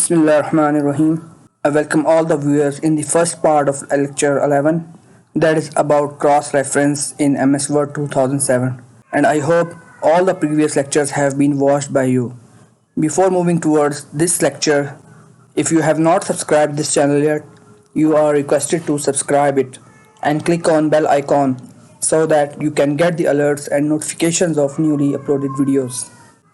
Bismillah ar-Rahman ar-Rahim. I welcome all the viewers in the first part of lecture 11, that is about cross-reference in MS Word 2007, and I hope all the previous lectures have been watched by you. Before moving towards this lecture, if you have not subscribed this channel yet, you are requested to subscribe it and click on bell icon so that you can get the alerts and notifications of newly uploaded videos.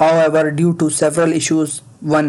However, due to several issues, 1,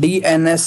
DNS,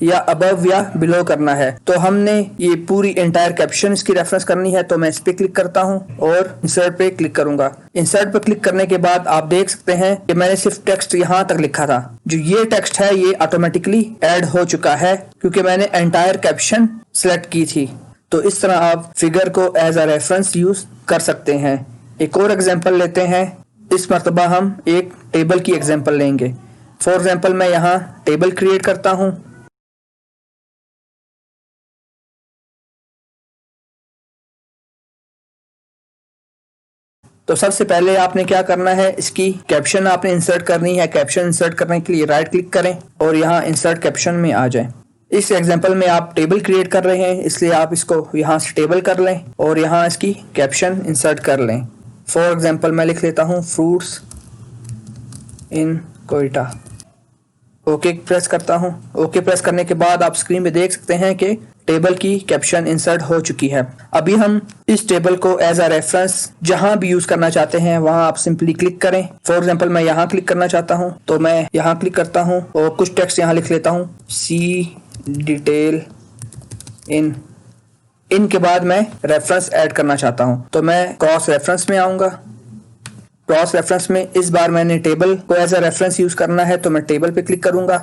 یا above یا below کرنا ہے. تو ہم نے یہ پوری entire caption اس کی ریفرنس کرنی ہے. تو میں اس پہ کلک کرتا ہوں اور انسرٹ پہ کلک کروں گا. انسرٹ پہ کلک کرنے کے بعد آپ دیکھ سکتے ہیں کہ میں نے صرف ٹیکسٹ یہاں تک لکھا تھا. جو یہ ٹیکسٹ ہے یہ آٹومیٹکلی ایڈ ہو چکا ہے کیونکہ میں نے انٹائر کیپشن سلیکٹ کی تھی. تو اس طرح آپ فگر کو ایز اے ریفرنس یوز کر سکتے ہیں. ایک اور ایگزامپل لیتے ہیں. اس مرتبہ ہم ایک ٹیبل کی ایگزامپل لیں گے. فار ایگزامپل میں یہاں ٹیبل کریٹ کرتا ہوں. تو سب سے پہلے آپ نے کیا کرنا ہے, اس کی کیپشن آپ نے انسرٹ کرنی ہے. کیپشن انسرٹ کرنے کے لیے رائٹ کلک کریں اور یہاں انسرٹ کیپشن میں آ جائیں. اس ایگزامپل میں آپ ٹیبل کریٹ کر رہے ہیں اس لیے آپ اس کو یہاں سے ٹیبل کر لیں اور یہاں اس کی کیپشن انسرٹ کر لیں. فار ایگزامپل میں لکھ لیتا ہوں فروٹس ان کوئٹہ. اوکے پریس کرتا ہوں. اوکے پریس کرنے کے بعد آپ اسکرین پہ دیکھ سکتے ہیں کہ ٹیبل کی کیپشن انسرٹ ہو چکی ہے. ابھی ہم اس ٹیبل کو ایز اے ریفرنس جہاں بھی یوز کرنا چاہتے ہیں وہاں آپ سمپلی کلک کریں. فار ایگزامپل میں یہاں کلک کرنا چاہتا ہوں تو میں یہاں کلک کرتا ہوں اور کچھ ٹیکسٹ یہاں لکھ لیتا ہوں. سی ڈیٹیل ان کے بعد میں ریفرنس ایڈ کرنا چاہتا ہوں تو میں کراس ریفرنس میں آؤں گا. کراس ریفرنس میں اس بار میں نے ٹیبل کو ایز اے ریفرنس یوز کرنا ہے تو میں ٹیبل پہ کلک کروں گا.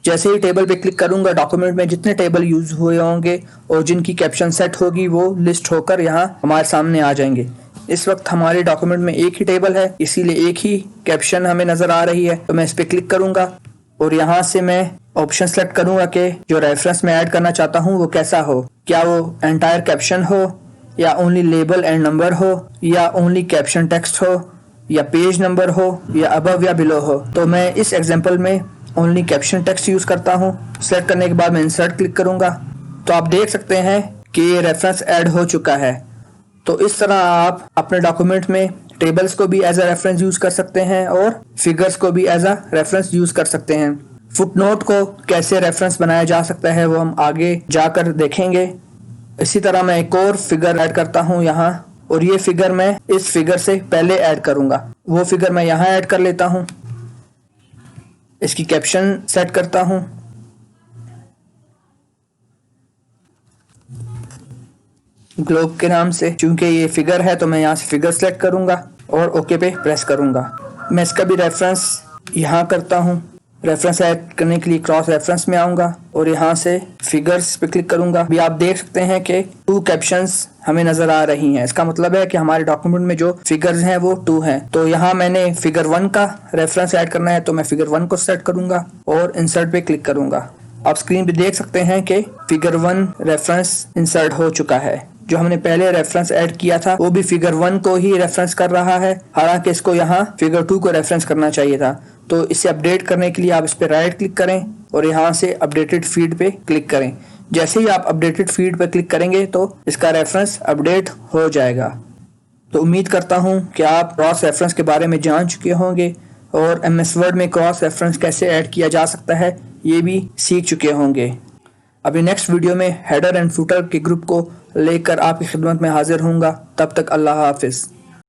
جیسے ہی ٹیبل پہ کلک کروں گا ڈاکومنٹ میں جتنے ٹیبل یوز ہوئے ہوں گے اور جن کی کیپشن سیٹ ہوگی وہ لسٹ ہو کر یہاں ہمارے سامنے آ جائیں گے. اس وقت ہمارے ڈاکومنٹ میں ایک ہی ٹیبل ہے اسی لیے ایک ہی کیپشن ہمیں نظر آ رہی ہے. تو میں اس پہ کلک کروں گا اور یہاں سے میں آپشن سلیکٹ کروں گا کہ جو ریفرنس میں ایڈ کرنا چاہتا ہوں وہ کیسا ہو. کیا وہ انٹائر کیپشن ہو یا اونلی لیبل اینڈ نمبر ہو یا اونلی کیپشن ٹیکسٹ ہو یا پیج نمبر ہو یا ابو یا بلو ہو. تو میں اس ایگزامپل میں اونلی کیپشن ٹیکسٹ یوز کرتا ہوں. سلیکٹ کرنے کے بعد میں انسرٹ کلک کروں گا تو آپ دیکھ سکتے ہیں کہ یہ ریفرنس ایڈ ہو چکا ہے. تو اس طرح آپ اپنے ڈاکومنٹ میں ٹیبلز کو بھی ایز اے ریفرنس یوز کر سکتے ہیں اور فگرز کو بھی ایز اے ریفرنس یوز کر سکتے ہیں. فٹ نوٹ کو کیسے ریفرنس بنایا جا سکتا ہے وہ ہم آگے جا کر دیکھیں گے. اسی طرح میں ایک اور فگر ایڈ کرتا ہوں یہاں اور یہ فگر میں اس فگر سے پہلے ایڈ کروں گا. وہ فگر میں یہاں ایڈ کر لیتا ہوں. اس کی کیپشن سیٹ کرتا ہوں. گلوب کے نام سے چونکہ یہ فگر ہے تو میں یہاں سے فگر سلیکٹ کروں گا اور اوکے پہ پریس کروں گا. میں اس کا بھی ریفرنس یہاں کرتا ہوں. ریفرنس ایڈ کرنے کے لیے کراس ریفرنس میں آؤں گا اور یہاں سے فگرز پہ کلک کروں گا. ابھی آپ دیکھ سکتے ہیں کہ 2 کیپشنز ہمیں نظر آ رہی ہیں. اس کا مطلب ہے کہ ہمارے ڈاکومنٹ میں جو فگرز ہیں وہ 2 ہیں. تو یہاں میں نے فگر 1 کا ریفرنس ایڈ کرنا ہے تو میں فگر 1 کو سیٹ کروں گا اور انسرٹ پہ کلک کروں گا. آپ اسکرین پہ دیکھ سکتے ہیں کہ فگر 1 ریفرنس انسرٹ ہو چکا ہے. جو ہم نے پہلے ریفرنس ایڈ کیا تھا وہ بھی فگر 1 کو ہی ریفرنس کر رہا ہے حالانکہ اس کو یہاں فگر 2 کو ریفرنس کرنا چاہیے تھا. تو اسے اپڈیٹ کرنے کے لیے آپ اس پہ رائٹ کلک کریں اور یہاں سے اپڈیٹڈ فیلڈ پہ کلک کریں. جیسے ہی آپ اپڈیٹڈ فیلڈ پہ کلک کریں گے تو اس کا ریفرنس اپڈیٹ ہو جائے گا. تو امید کرتا ہوں کہ آپ کراس ریفرنس کے بارے میں جان چکے ہوں گے اور ایم ایس ورڈ میں کراس ریفرنس کیسے ایڈ کیا جا سکتا ہے یہ بھی سیکھ چکے ہوں گے. ابھی نیکسٹ ویڈیو میں ہیڈر اینڈ فوٹر کے گروپ کو لے کر آپ کی خدمت میں حاضر ہوں گا. تب تک اللہ حافظ.